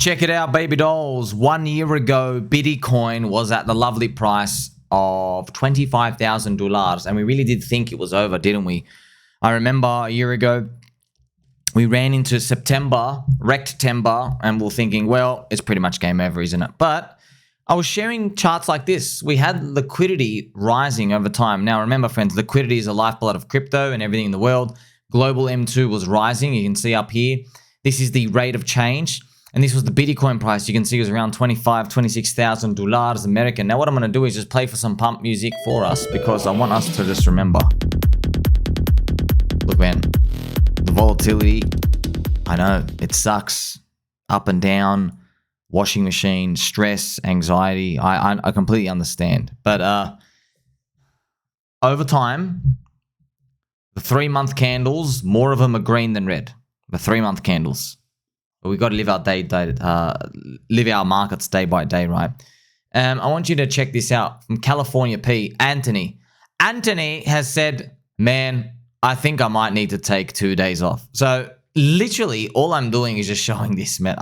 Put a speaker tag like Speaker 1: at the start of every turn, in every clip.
Speaker 1: Check it out, baby dolls. 1 year ago, Bitcoin was at the lovely price of $25,000. And we really did think it was over, didn't we? I remember a year ago, we ran into September, Rectember, and we're thinking, well, it's pretty much game over, isn't it? But I was sharing charts like this. We had liquidity rising over time. Now, remember, friends, liquidity is the lifeblood of crypto and everything in the world. Global M2 was rising. You can see up here. This is the rate of change. And this was the Bitcoin price. You can see it was around $25,000, $26,000 American. Now what I'm going to do is just play for some pump music for us because I want us to just remember. Look, man, the volatility, I know, it sucks. Up and down, washing machine, stress, anxiety. I completely understand. But over time, the 3-month candles, more of them are green than red. The 3-month candles. We've got to live our markets day by day, right? I want you to check this out from California P. Anthony. Anthony has said, man, I think I might need to take 2 days off. So literally all I'm doing is just showing this, man.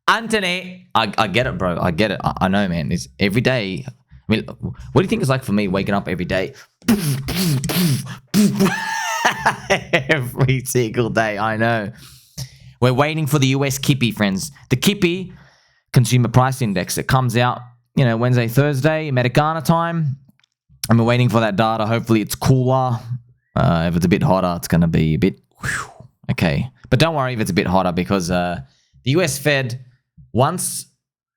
Speaker 1: Anthony, I get it, bro. I get it. I know, man. It's every day. I mean, what do you think it's like for me waking up every day? Every single day, I know. We're waiting for the US Kippy, friends. The Kippy, Consumer Price Index, it comes out, Wednesday, Thursday, Americana time. And we're waiting for that data. Hopefully it's cooler. If it's a bit hotter, it's going to be a bit... Okay. But don't worry if it's a bit hotter because the US Fed, once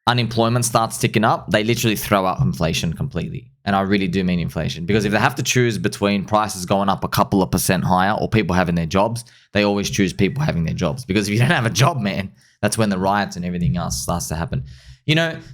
Speaker 1: unemployment starts ticking up, they literally throw up inflation completely. And I really do mean inflation. Because if they have to choose between prices going up a couple of % higher or people having their jobs, they always choose people having their jobs. Because if you don't have a job, man, that's when the riots and everything else starts to happen.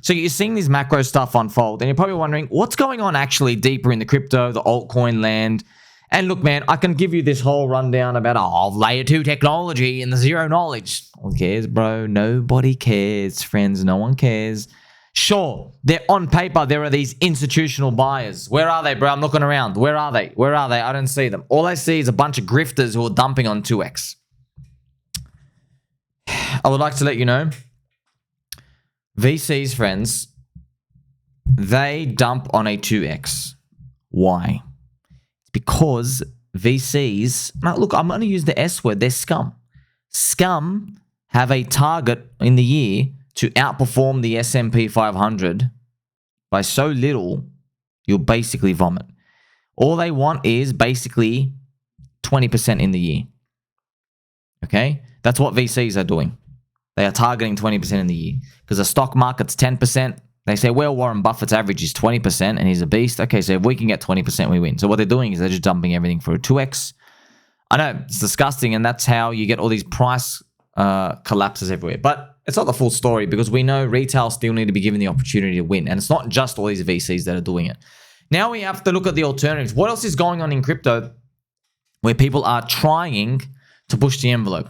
Speaker 1: So you're seeing this macro stuff unfold. And you're probably wondering, what's going on actually deeper in the crypto, the altcoin land? And look, man, I can give you this whole rundown about layer 2 technology and the zero knowledge. No one cares, bro. Nobody cares, friends. No one cares. Sure, they're on paper. There are these institutional buyers. Where are they, bro? I'm looking around. Where are they? Where are they? I don't see them. All I see is a bunch of grifters who are dumping on 2x. I would like to let you know, VCs, friends, they dump on a 2x. Why? It's because VCs, now look, I'm going to use the S word, they're scum. Scum have a target in the year to outperform the S&P 500 by so little, you'll basically vomit. All they want is basically 20% in the year. Okay? That's what VCs are doing. They are targeting 20% in the year. Because the stock market's 10%. They say, well, Warren Buffett's average is 20% and he's a beast. Okay, so if we can get 20%, we win. So what they're doing is they're just dumping everything for a 2x. I know, it's disgusting, and that's how you get all these price collapses everywhere. But it's not the full story because we know retail still need to be given the opportunity to win. And it's not just all these VCs that are doing it. Now we have to look at the alternatives. What else is going on in crypto where people are trying to push the envelope?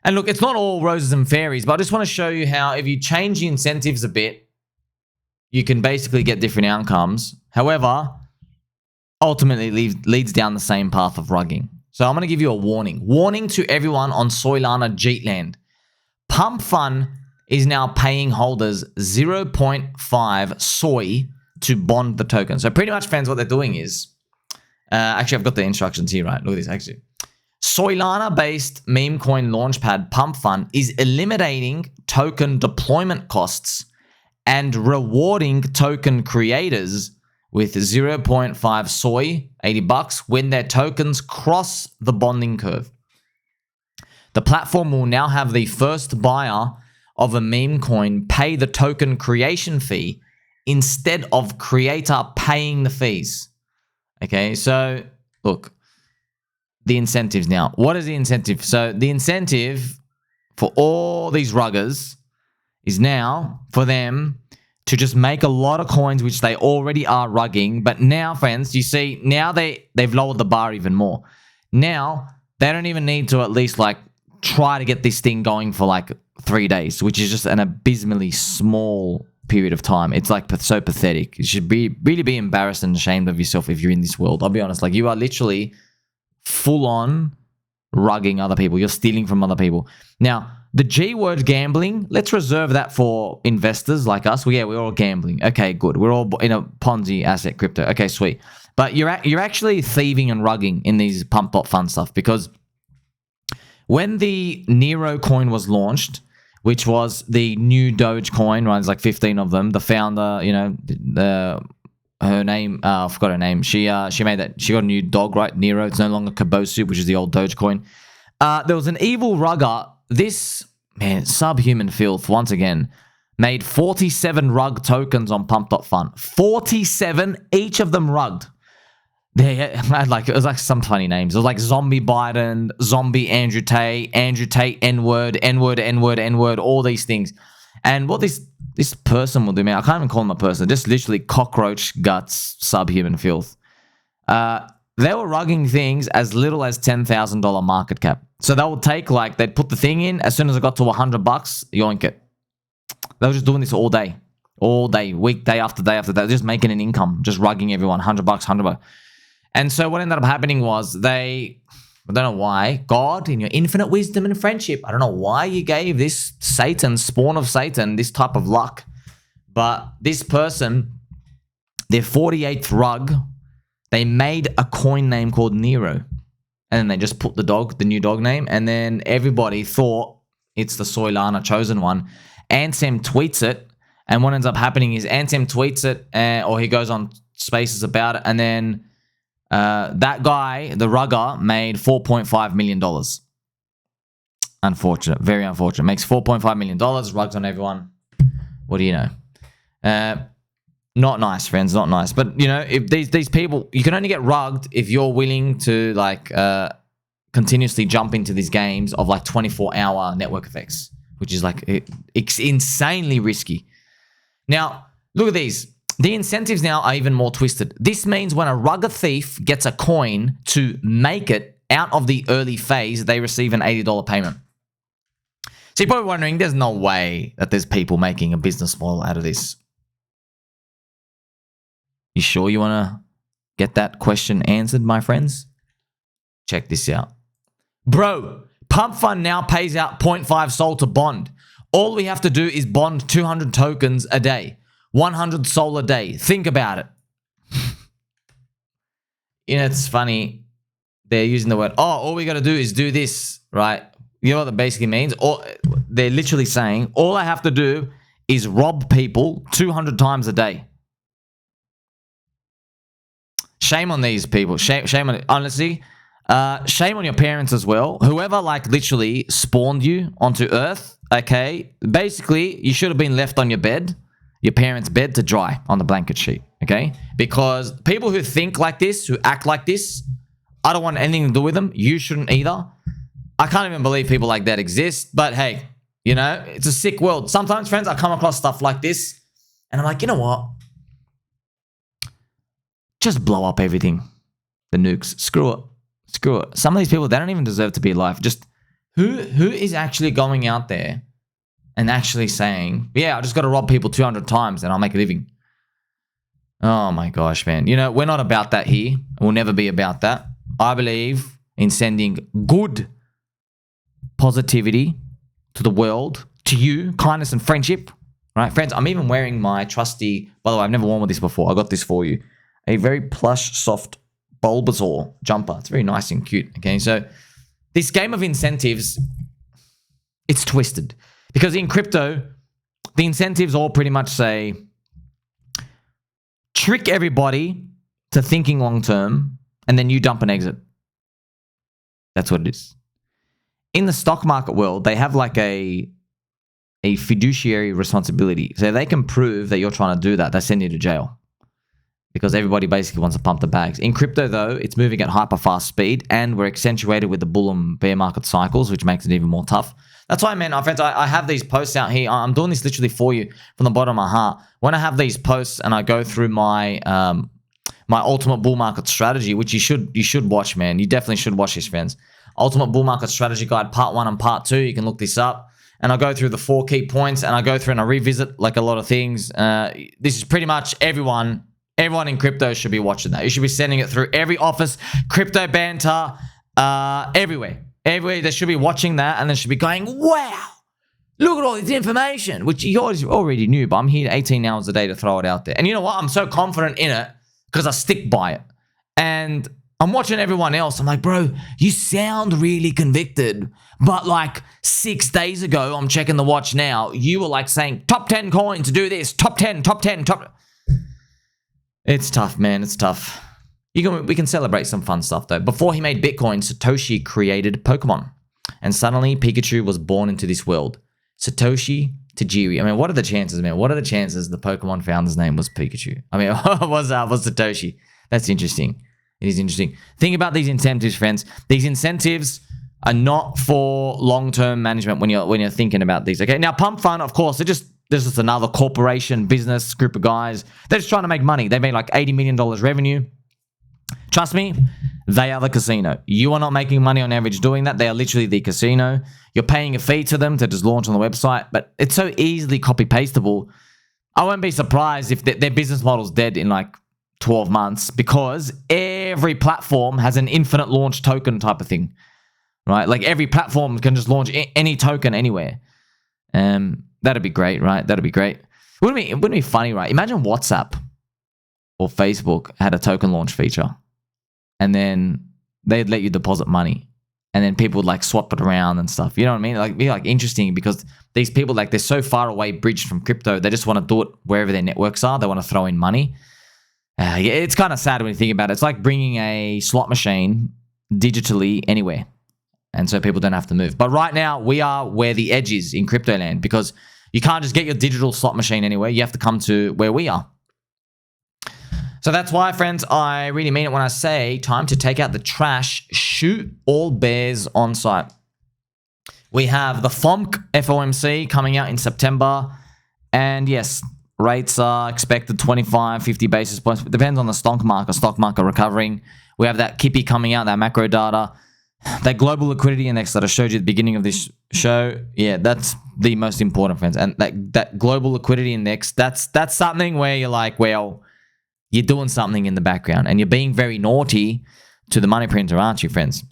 Speaker 1: And look, it's not all roses and fairies, but I just want to show you how if you change the incentives a bit, you can basically get different outcomes. However, ultimately leads down the same path of rugging. So I'm going to give you a warning. Warning to everyone on Solana Jeetland. Pump Fund is now paying holders 0.5 soy to bond the token. So pretty much, friends, what they're doing is... actually, I've got the instructions here, right? Look at this, actually. Solana-based meme coin launchpad Pump Fund is eliminating token deployment costs and rewarding token creators with 0.5 soy, $80, when their tokens cross the bonding curve. The platform will now have the first buyer of a meme coin pay the token creation fee instead of creator paying the fees. Okay, so look, the incentives now. What is the incentive? So the incentive for all these ruggers is now for them to just make a lot of coins, which they already are rugging. But now, friends, you see, now they've lowered the bar even more. Now, they don't even need to at least try to get this thing going for 3 days, which is just an abysmally small period of time. It's so pathetic. You should really be embarrassed and ashamed of yourself if you're in this world. I'll be honest. You are literally full on rugging other people. You're stealing from other people. Now, the G word gambling, let's reserve that for investors like us. Well, yeah, we're all gambling. Okay, good. We're all in a Ponzi asset crypto. Okay, sweet. But you're actually thieving and rugging in these pump.fun stuff, because when the Nero coin was launched, which was the new Doge coin, right? There's like 15 of them. The founder, her name, I forgot her name. She made that. She got a new dog, right? Nero. It's no longer Kabosu, which is the old Doge coin. There was an evil rugger. This, man, subhuman filth, once again, made 47 rug tokens on Pump.Fun. 47, each of them rugged. They had it was like some funny names. It was like Zombie Biden, Zombie Andrew Tate, N-word, N-word, N-word, N-word, all these things. And what this person will do, man, I can't even call him a person, just literally cockroach guts, subhuman filth. They were rugging things as little as $10,000 market cap. So they would take, they'd put the thing in, as soon as it got to $100, yoink it. They were just doing this all day, week, day after day after day, just making an income, just rugging everyone, $100. And so what ended up happening was I don't know why, God, in your infinite wisdom and friendship, I don't know why you gave this Satan, spawn of Satan, this type of luck. But this person, their 48th rug, they made a coin name called Nero. And then they just put the new dog name, and then everybody thought it's the Soilana chosen one. Ansem tweets it, and what ends up happening is Ansem tweets it, or he goes on Spaces about it, and then that guy, the rugger, made $4.5 million. Unfortunate. Very unfortunate. Makes $4.5 million. Rugs on everyone. What do you know? Not nice, friends. Not nice. But, if these people, you can only get rugged if you're willing to, continuously jump into these games of, 24-hour network effects, which is, it's insanely risky. Now, look at these. The incentives now are even more twisted. This means when a rugger thief gets a coin to make it out of the early phase, they receive an $80 payment. So you're probably wondering, there's no way that there's people making a business model out of this. You sure you want to get that question answered, my friends? Check this out. Bro, Pump Fund now pays out 0.5 SOL to bond. All we have to do is bond 200 tokens a day. 100 SOL a day. Think about it. It's funny. They're using the word, all we got to do is do this, right? You know what that basically means? Or they're literally saying, all I have to do is rob people 200 times a day. Shame on these people. Shame on it. Honestly, shame on your parents as well. Whoever literally spawned you onto Earth, okay? Basically, you should have been left on your bed. Your parents' bed to dry on the blanket sheet, okay? Because people who think like this, who act like this, I don't want anything to do with them. You shouldn't either. I can't even believe people like that exist. But hey, it's a sick world. Sometimes, friends, I come across stuff like this, and I'm like, you know what? Just blow up everything. The nukes. Screw it. Screw it. Some of these people, they don't even deserve to be alive. Just who is actually going out there and actually saying, yeah, I just got to rob people 200 times and I'll make a living. Oh my gosh, man. We're not about that here. We'll never be about that. I believe in sending good positivity to the world, to you, kindness and friendship. Right, friends, I'm even wearing my trusty, by the way, I've never worn this before. I got this for you. A very plush, soft Bulbasaur jumper. It's very nice and cute. Okay, so this game of incentives, it's twisted. Because in crypto, the incentives all pretty much say, trick everybody to thinking long term, and then you dump and exit. That's what it is. In the stock market world, they have a fiduciary responsibility. So if they can prove that you're trying to do that, they send you to jail. Because everybody basically wants to pump the bags. In crypto, though, it's moving at hyper fast speed, and we're accentuated with the bull and bear market cycles, which makes it even more tough. That's why, man, friends, I have these posts out here. I'm doing this literally for you from the bottom of my heart. When I have these posts and I go through my my ultimate bull market strategy, which you should watch, man. You definitely should watch this, friends. Ultimate bull market strategy guide, part 1 and part 2. You can look this up. And I go through the 4 key points, and I go through and I revisit a lot of things. This is pretty much everyone in crypto should be watching that. You should be sending it through every office, crypto banter, everywhere. Everywhere they should be watching that, and they should be going, wow, Look at all this information, which you already knew, but I'm here 18 hours a day to throw it out there. And you know what? I'm so confident in it because I stick by it. And I'm watching everyone else. I'm like, bro, you sound really convicted. But like 6 days ago, I'm checking the watch now, you were like saying, top 10 coins to do this, top 10, top 10, top... It's tough, man. It's tough. We can celebrate some fun stuff, though. Before he made Bitcoin, Satoshi created Pokemon. And suddenly, Pikachu was born into this world. Satoshi Tajiri. I mean, what are the chances, man? What are the chances the Pokemon founder's name was Pikachu? I mean, was Satoshi? That's interesting. It is interesting. Think about these incentives, friends. These incentives are not for long-term management when you're thinking about these. Okay. Now, Pump Fund, of course, there's just another corporation, business group of guys. They're just trying to make money. They made like $80 million revenue. Trust me, they are the casino. You are not making money on average doing that. They are literally the casino. You're paying a fee to them to just launch on the website, but it's so easily copy-pastable. I won't be surprised if their business model's dead in like 12 months because every platform has an infinite launch token type of thing, right? Like every platform can just launch any token anywhere. That'd be great, right? That'd be great. Wouldn't it be funny, right? Imagine WhatsApp or Facebook had a token launch feature and then they'd let you deposit money and then people would like swap it around and stuff. You know what I mean? Like, be like interesting because these people, like, they're so far away bridged from crypto. They just want to do it wherever their networks are. They want to throw in money. Yeah, it's kind of sad when you think about it. It's like bringing a slot machine digitally anywhere. And so people don't have to move. But right now, we are where the edge is in crypto land because you can't just get your digital slot machine anywhere. You have to come to where we are. So that's why, friends, I really mean it when I say time to take out the trash, shoot all bears on site. We have the FOMC coming out in September. And yes, rates are expected 25, 50 basis points. It depends on the stock market recovering. We have that Kippy coming out, that macro data. That global liquidity index that I showed you at the beginning of this show, yeah, that's the most important, friends. And that global liquidity index, that's something where you're like, well, you're doing something in the background and you're being very naughty to the money printer, aren't you, friends?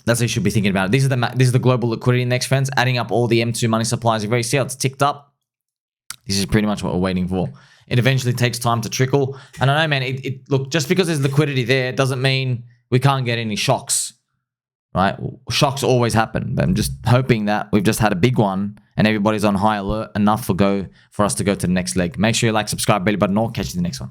Speaker 1: That's what you should be thinking about. This is the global liquidity index, friends, adding up all the M2 money supplies. You see how it's ticked up? This is pretty much what we're waiting for. It eventually takes time to trickle. And I know, man, look, just because there's liquidity there doesn't mean we can't get any shocks. Right? Shocks always happen. But I'm just hoping that we've just had a big one and everybody's on high alert enough for us to go to the next leg. Make sure you like, subscribe, belly button, or catch you in the next one.